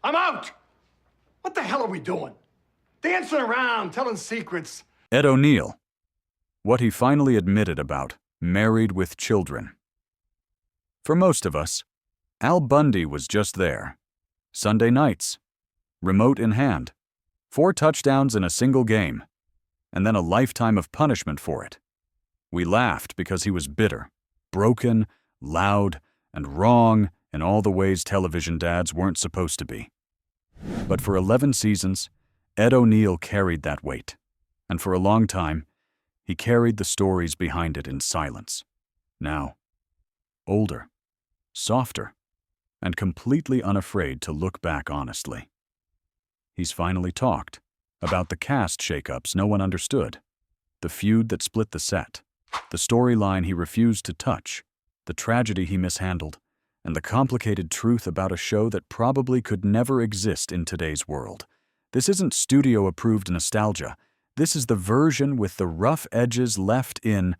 I'm out! What the hell are we doing? Dancing around, telling secrets. Ed O'Neill. What he finally admitted about married with children. For most of us, Al Bundy was just there. Sunday nights, remote in hand, 4 touchdowns in a single game, and then a lifetime of punishment for it. We laughed because he was bitter, broken, loud, and wrong in all the ways television dads weren't supposed to be. But for 11 seasons, Ed O'Neill carried that weight, and for a long time, he carried the stories behind it in silence. Now, older, softer, and completely unafraid to look back honestly. He's finally talked about the cast shakeups no one understood, the feud that split the set, the storyline he refused to touch, the tragedy he mishandled, and the complicated truth about a show that probably could never exist in today's world. This isn't studio-approved nostalgia. This is the version with the rough edges left in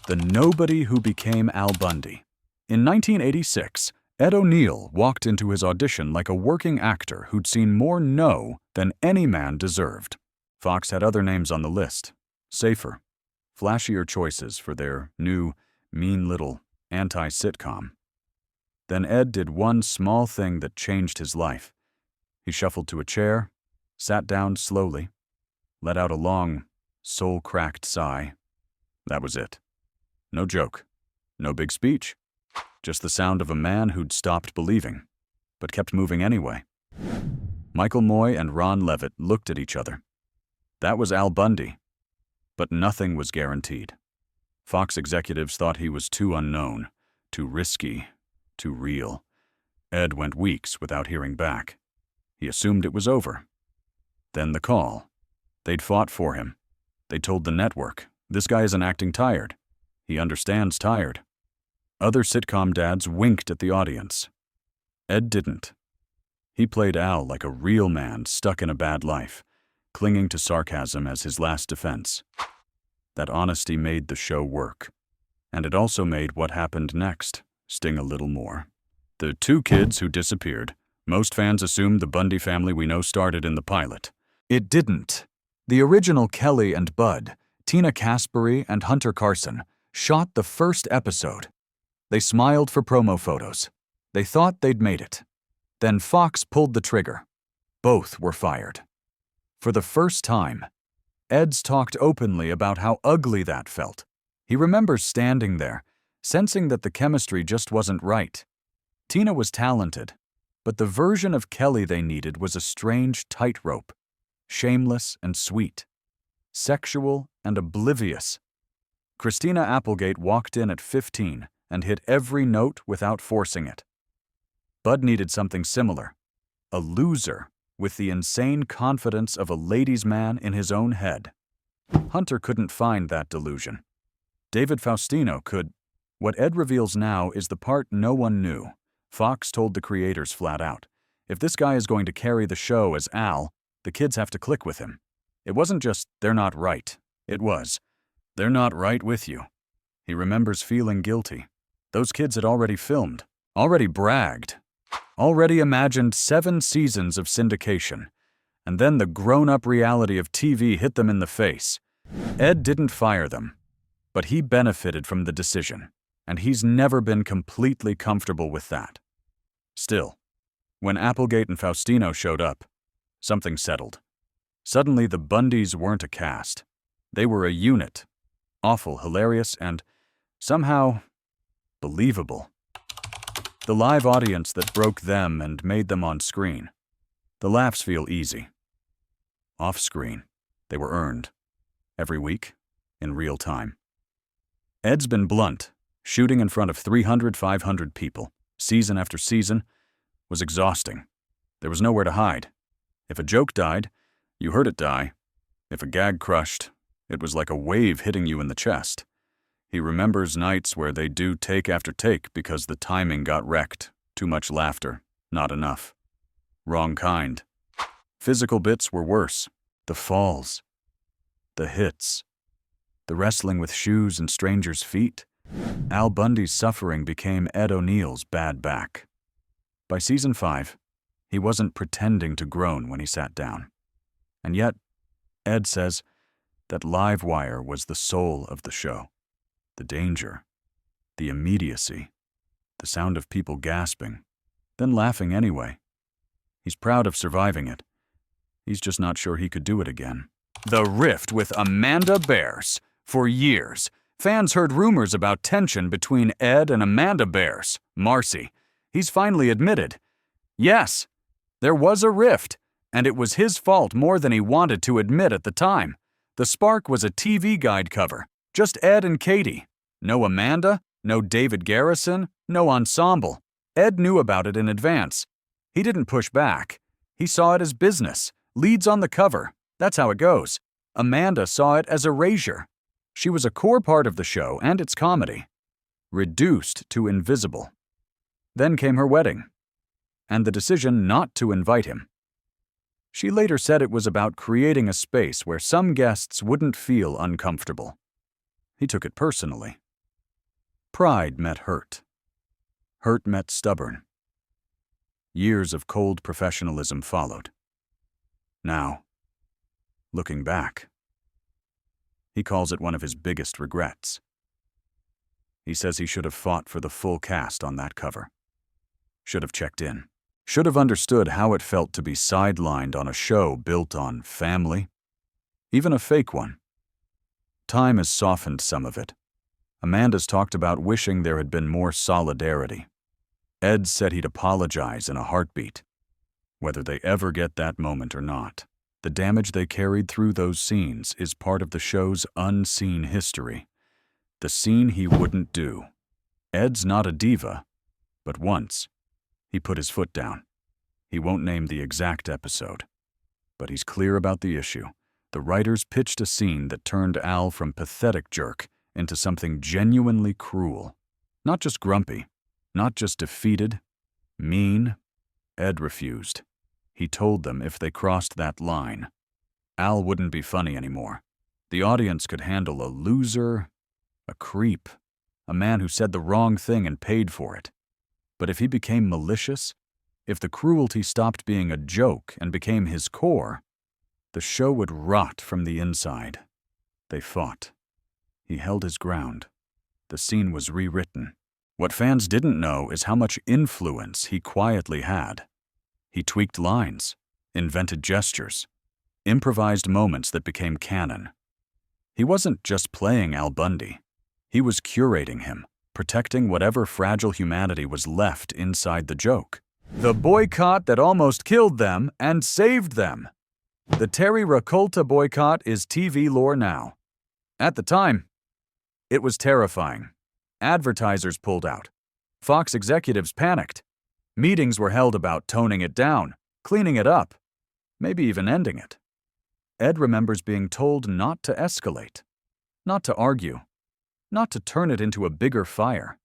The Nobody Who Became Al Bundy. In 1986, Ed O'Neill walked into his audition like a working actor who'd seen more no than any man deserved. Fox had other names on the list, safer, flashier choices for their new, mean little anti-sitcom. Then Ed did one small thing that changed his life. He shuffled to a chair, sat down slowly, let out a long, soul-cracked sigh. That was it. No joke, no big speech. Just the sound of a man who'd stopped believing, but kept moving anyway. Michael Moy and Ron Levitt looked at each other. That was Al Bundy, but nothing was guaranteed. Fox executives thought he was too unknown, too risky, too real. Ed went weeks without hearing back. He assumed it was over. Then the call. They'd fought for him. They told the network, this guy isn't acting tired. He understands tired. Other sitcom dads winked at the audience. Ed didn't. He played Al like a real man stuck in a bad life, clinging to sarcasm as his last defense. That honesty made the show work. And it also made what happened next sting a little more. The 2 kids who disappeared. Most fans assumed the Bundy family we know started in the pilot. It didn't. The original Kelly and Bud, Tina Caspery and Hunter Carson, shot the first episode. They smiled for promo photos. They thought they'd made it. Then Fox pulled the trigger. Both were fired. For the first time, Ed's talked openly about how ugly that felt. He remembers standing there, sensing that the chemistry just wasn't right. Tina was talented, but the version of Kelly they needed was a strange tightrope, shameless and sweet, sexual and oblivious. Christina Applegate walked in at 15 and hit every note without forcing it. Bud needed something similar, a loser with the insane confidence of a ladies' man in his own head. Hunter couldn't find that delusion. David Faustino could. What Ed reveals now is the part no one knew. Fox told the creators flat out, if this guy is going to carry the show as Al, the kids have to click with him. It wasn't just, they're not right. It was, they're not right with you. He remembers feeling guilty. Those kids had already filmed, already bragged, already imagined 7 seasons of syndication. And then the grown-up reality of TV hit them in the face. Ed didn't fire them, but he benefited from the decision, and he's never been completely comfortable with that. Still, when Applegate and Faustino showed up, something settled. Suddenly the Bundys weren't a cast. They were a unit. Awful, hilarious, and somehow believable. The live audience that broke them and made them on screen. The laughs feel easy. Off screen, they were earned. Every week, in real time. Ed's been blunt. Shooting in front of 300, 500 people, season after season, was exhausting. There was nowhere to hide. If a joke died, you heard it die. If a gag crushed, it was like a wave hitting you in the chest. He remembers nights where they do take after take because the timing got wrecked. Too much laughter, not enough. Wrong kind. Physical bits were worse. The falls. The hits. The wrestling with shoes and strangers' feet. Al Bundy's suffering became Ed O'Neill's bad back. By season 5, He wasn't pretending to groan when he sat down. And yet, Ed says that live wire was the soul of the show. The danger, the immediacy, the sound of people gasping, then laughing anyway. He's proud of surviving it. He's just not sure he could do it again. The rift with Amanda Bears. For years, fans heard rumors about tension between Ed and Amanda Bears, Marcy. He's finally admitted, yes, there was a rift, and it was his fault more than he wanted to admit at the time. The spark was a TV guide cover, just Ed and Katie. No Amanda, no David Garrison, no ensemble. Ed knew about it in advance. He didn't push back. He saw it as business. Leads on the cover. That's how it goes. Amanda saw it as erasure. She was a core part of the show and its comedy. Reduced to invisible. Then came her wedding. And the decision not to invite him. She later said it was about creating a space where some guests wouldn't feel uncomfortable. He took it personally. Pride met hurt. Hurt met stubborn. Years of cold professionalism followed. Now, looking back, he calls it one of his biggest regrets. He says he should have fought for the full cast on that cover. Should have checked in. Should have understood how it felt to be sidelined on a show built on family, even a fake one. Time has softened some of it. Amanda's talked about wishing there had been more solidarity. Ed said he'd apologize in a heartbeat. Whether they ever get that moment or not, the damage they carried through those scenes is part of the show's unseen history. The scene he wouldn't do. Ed's not a diva, but once, he put his foot down. He won't name the exact episode, but he's clear about the issue. The writers pitched a scene that turned Al from pathetic jerk into something genuinely cruel. Not just grumpy, not just defeated, mean. Ed refused. He told them if they crossed that line, Al wouldn't be funny anymore. The audience could handle a loser, a creep, a man who said the wrong thing and paid for it. But if he became malicious, if the cruelty stopped being a joke and became his core, the show would rot from the inside. They fought. He held his ground. The scene was rewritten. What fans didn't know is how much influence he quietly had. He tweaked lines, invented gestures, improvised moments that became canon. He wasn't just playing Al Bundy. He was curating him, protecting whatever fragile humanity was left inside the joke. The boycott that almost killed them and saved them. The Terry Rakolta boycott is TV lore now. At the time, it was terrifying. Advertisers pulled out. Fox executives panicked. Meetings were held about toning it down, cleaning it up, maybe even ending it. Ed remembers being told not to escalate, not to argue, not to turn it into a bigger fire.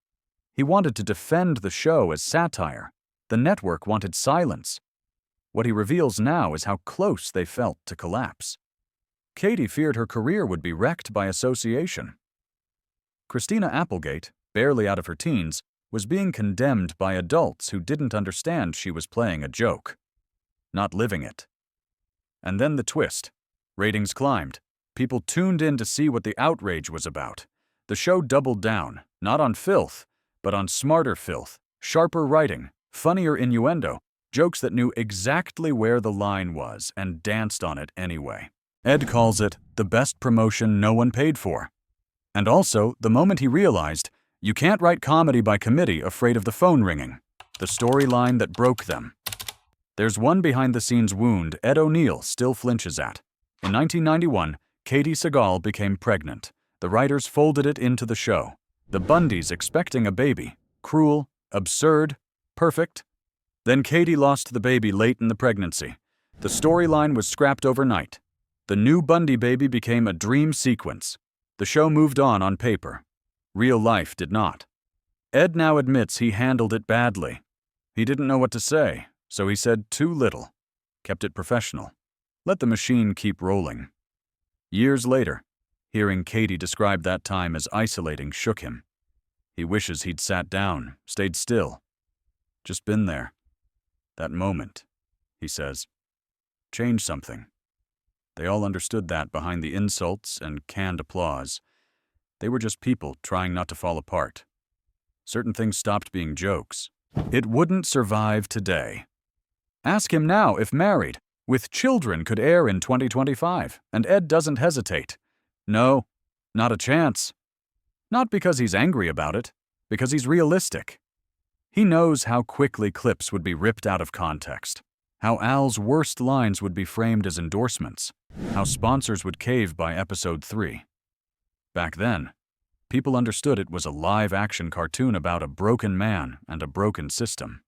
He wanted to defend the show as satire. The network wanted silence. What he reveals now is how close they felt to collapse. Katie feared her career would be wrecked by association. Christina Applegate, barely out of her teens, was being condemned by adults who didn't understand she was playing a joke, not living it. And then the twist. Ratings climbed. People tuned in to see what the outrage was about. The show doubled down, not on filth, but on smarter filth, sharper writing, funnier innuendo, jokes that knew exactly where the line was and danced on it anyway. Ed calls it the best promotion no one paid for. And also, the moment he realized, you can't write comedy by committee afraid of the phone ringing. The storyline that broke them. There's one behind-the-scenes wound Ed O'Neill still flinches at. In 1991, Katie Sagal became pregnant. The writers folded it into the show. The Bundys expecting a baby. Cruel, absurd, perfect. Then Katie lost the baby late in the pregnancy. The storyline was scrapped overnight. The new Bundy baby became a dream sequence. The show moved on paper. Real life did not. Ed now admits he handled it badly. He didn't know what to say, so he said too little. Kept it professional. Let the machine keep rolling. Years later, hearing Katie describe that time as isolating shook him. He wishes he'd sat down, stayed still. Just been there. That moment he says. Change something. They all understood that behind the insults and canned applause, they were just people trying not to fall apart. Certain things stopped being jokes. It wouldn't survive today. Ask him now if Married, with Children could air in 2025, and Ed doesn't hesitate. No, not a chance. Not because he's angry about it, because he's realistic. He knows how quickly clips would be ripped out of context, how Al's worst lines would be framed as endorsements, how sponsors would cave by episode 3. Back then, people understood it was a live-action cartoon about a broken man and a broken system.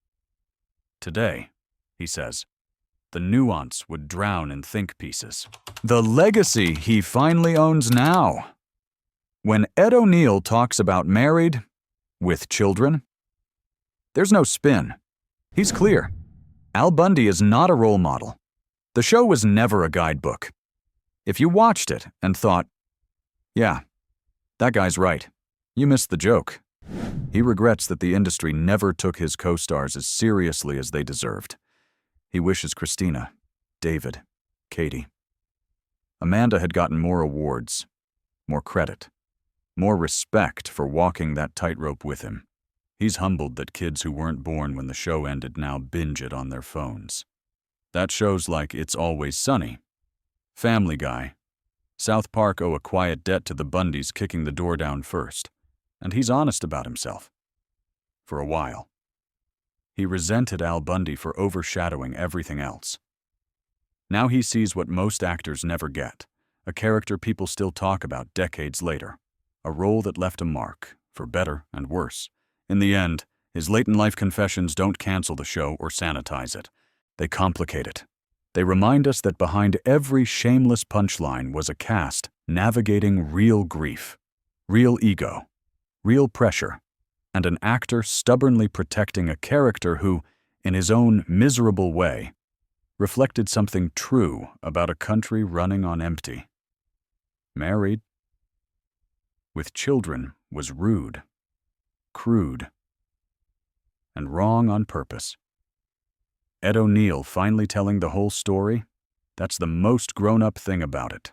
Today, he says, the nuance would drown in think pieces. The legacy he finally owns now. When Ed O'Neill talks about Married with Children, there's no spin. He's clear. Al Bundy is not a role model. The show was never a guidebook. If you watched it and thought, yeah, that guy's right, you missed the joke. He regrets that the industry never took his co-stars as seriously as they deserved. He wishes Christina, David, Katie. Amanda had gotten more awards, more credit, more respect for walking that tightrope with him. He's humbled that kids who weren't born when the show ended now binge it on their phones. That shows like It's Always Sunny, Family Guy, South Park owe a quiet debt to the Bundys kicking the door down first, and he's honest about himself. For a while. He resented Al Bundy for overshadowing everything else. Now he sees what most actors never get, a character people still talk about decades later, a role that left a mark, for better and worse. In the end, his late-in-life confessions don't cancel the show or sanitize it. They complicate it. They remind us that behind every shameless punchline was a cast navigating real grief, real ego, real pressure, and an actor stubbornly protecting a character who, in his own miserable way, reflected something true about a country running on empty. Married with Children was rude, crude, and wrong on purpose. Ed O'Neill finally telling the whole story, that's the most grown-up thing about it.